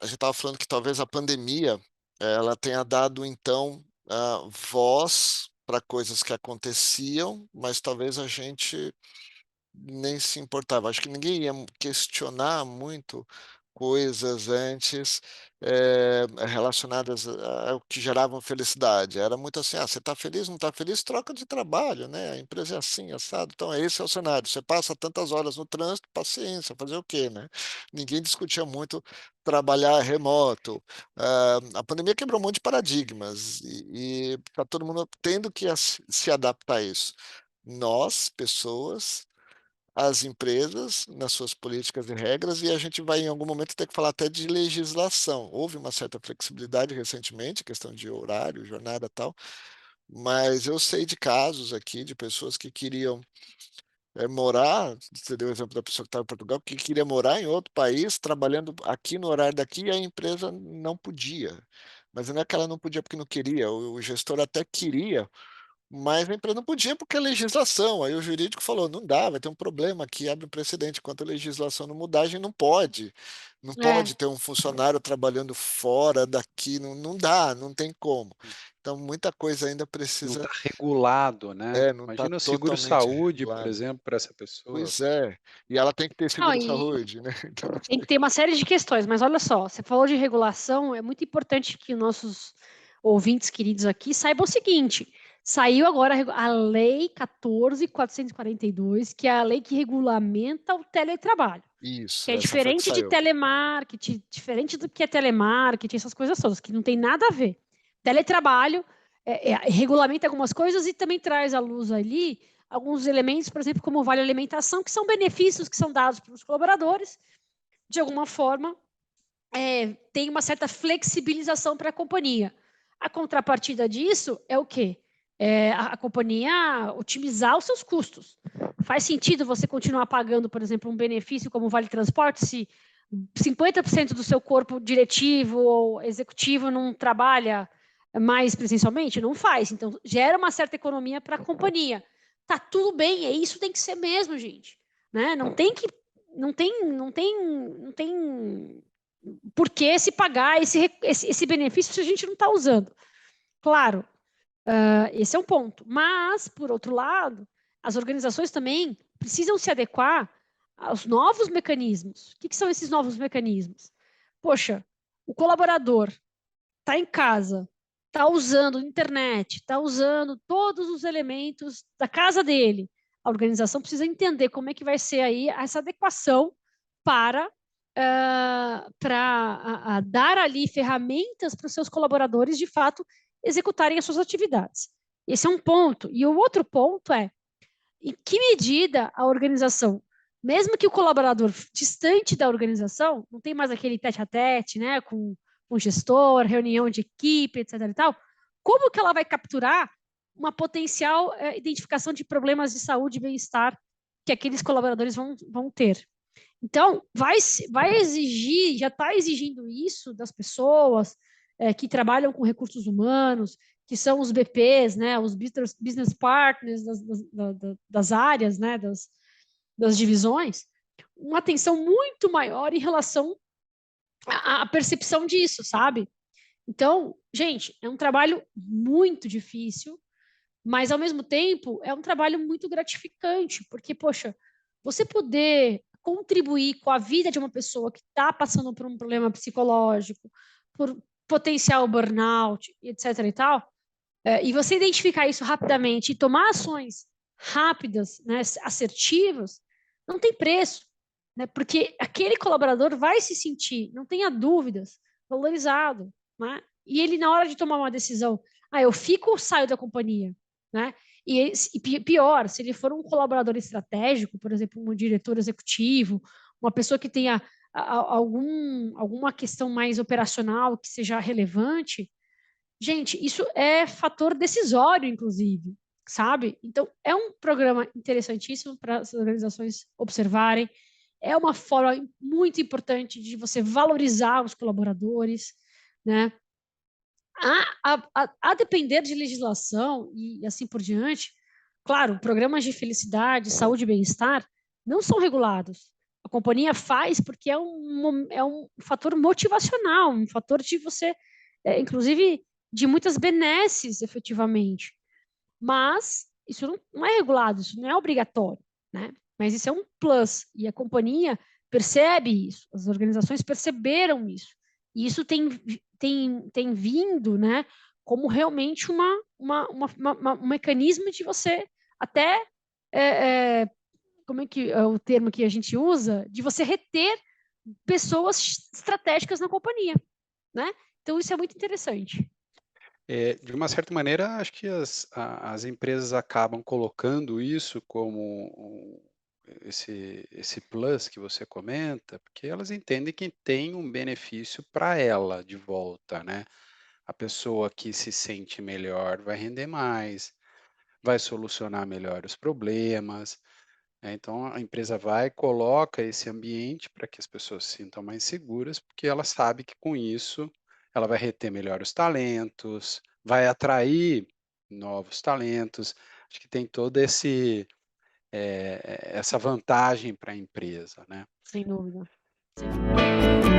a gente estava falando que talvez a pandemia, ela tenha dado, então, voz para coisas que aconteciam, mas talvez a gente nem se importava. Acho que ninguém ia questionar muito coisas antes, relacionadas ao que geravam felicidade. Era muito assim: "Ah, você está feliz, não está feliz, troca de trabalho, né, a empresa é assim, assado". Então esse é o cenário, você passa tantas horas no trânsito, paciência, fazer o quê, né. Ninguém discutia muito trabalhar remoto. A pandemia quebrou um monte de paradigmas e está todo mundo tendo que se adaptar a isso. Nós, pessoas, as empresas nas suas políticas e regras, e a gente vai em algum momento ter que falar até de legislação. Houve uma certa flexibilidade recentemente, questão de horário, jornada, tal, mas eu sei de casos aqui de pessoas que queriam, morar, você deu o exemplo da pessoa que estava em Portugal, que queria morar em outro país, trabalhando aqui no horário daqui, e a empresa não podia. Mas não é que ela não podia porque não queria, o gestor até queria, mas a empresa não podia porque é legislação, aí o jurídico falou: "Não dá, vai ter um problema aqui, abre um precedente, enquanto a legislação não mudar, a gente não É, pode ter um funcionário trabalhando fora daqui, não dá, não tem como". hum, Então muita coisa ainda não precisa, está regulado, né. não está Imagina o totalmente seguro-saúde, por regulado. exemplo, para essa pessoa. Pois é, e ela tem que ter Não, seguro-saúde, né, então tem que ter uma série de questões, mas olha só, você falou de regulação, é muito importante que os nossos ouvintes queridos aqui saibam o seguinte: saiu agora a Lei 14.442, que é a lei que regulamenta o teletrabalho, que isso, é essa foi que diferente de saiu. telemarketing, diferente do que é telemarketing, essas coisas todas, que não tem nada a ver. Teletrabalho regulamenta algumas coisas e também traz à luz ali alguns elementos, por exemplo, como o vale alimentação, que são benefícios que são dados para os colaboradores, de alguma forma, tem uma certa flexibilização para a companhia. A contrapartida disso é o quê? É a companhia otimizar os seus custos. Faz sentido você continuar pagando, por exemplo, um benefício como o Vale Transporte se 50% do seu corpo diretivo ou executivo não trabalha mais presencialmente? Não faz. Então, gera uma certa economia para a companhia. Tá tudo bem, é isso tem que ser mesmo, gente. Né? Não tem que. Não tem por que se pagar esse benefício se a gente não está usando. Claro, esse é um ponto. Mas, por outro lado, as organizações também precisam se adequar aos novos mecanismos. O que são esses novos mecanismos? Poxa, o colaborador está em casa, está usando internet, está usando todos os elementos da casa dele. A organização precisa entender como é que vai ser aí essa adequação para dar ali ferramentas para os seus colaboradores de fato executarem as suas atividades. Esse é um ponto. E o outro ponto é em que medida a organização, mesmo que o colaborador distante da organização, não tem mais aquele tete-a-tete, né, com o gestor, reunião de equipe, etc. e tal, como que ela vai capturar uma potencial identificação de problemas de saúde e bem-estar que aqueles colaboradores vão ter? Então, vai exigir, já está exigindo isso das pessoas que trabalham com recursos humanos, que são os BPs, né, os business partners das áreas, né, das divisões, uma atenção muito maior em relação à percepção disso, sabe? Então, gente, é um trabalho muito difícil, mas ao mesmo tempo é um trabalho muito gratificante, porque, poxa, você poder contribuir com a vida de uma pessoa que está passando por um problema psicológico, por potencial burnout, etc. e tal, e você identificar isso rapidamente e tomar ações rápidas, né, assertivas, não tem preço, né, porque aquele colaborador vai se sentir, não tenha dúvidas, valorizado, né, e ele na hora de tomar uma decisão, eu fico ou saio da companhia, né, e pior, se ele for um colaborador estratégico, por exemplo, um diretor executivo, uma pessoa que tenha alguma questão mais operacional que seja relevante, gente, isso é fator decisório, inclusive, sabe? Então, é um programa interessantíssimo para as organizações observarem. É uma forma muito importante de você valorizar os colaboradores, né? A depender de legislação e assim por diante, claro, programas de felicidade, saúde e bem-estar não são regulados. A companhia faz porque é um fator motivacional, um fator de você, inclusive, de muitas benesses, efetivamente. Mas isso não é regulado, isso não é obrigatório, né? Mas isso é um plus, e a companhia percebe isso, as organizações perceberam isso, e isso tem vindo, né, como realmente um mecanismo de você até, é, é, como é que é o termo que a gente usa, de você reter pessoas estratégicas na companhia, né? Então isso é muito interessante. De uma certa maneira, acho que as empresas acabam colocando isso como esse plus que você comenta, porque elas entendem que tem um benefício para ela de volta, né? A pessoa que se sente melhor vai render mais, vai solucionar melhor os problemas, né? Então a empresa vai e coloca esse ambiente para que as pessoas se sintam mais seguras, porque ela sabe que com isso ela vai reter melhor os talentos, vai atrair novos talentos. Acho que tem todo essa vantagem para a empresa, né? Sem dúvida, sem dúvida.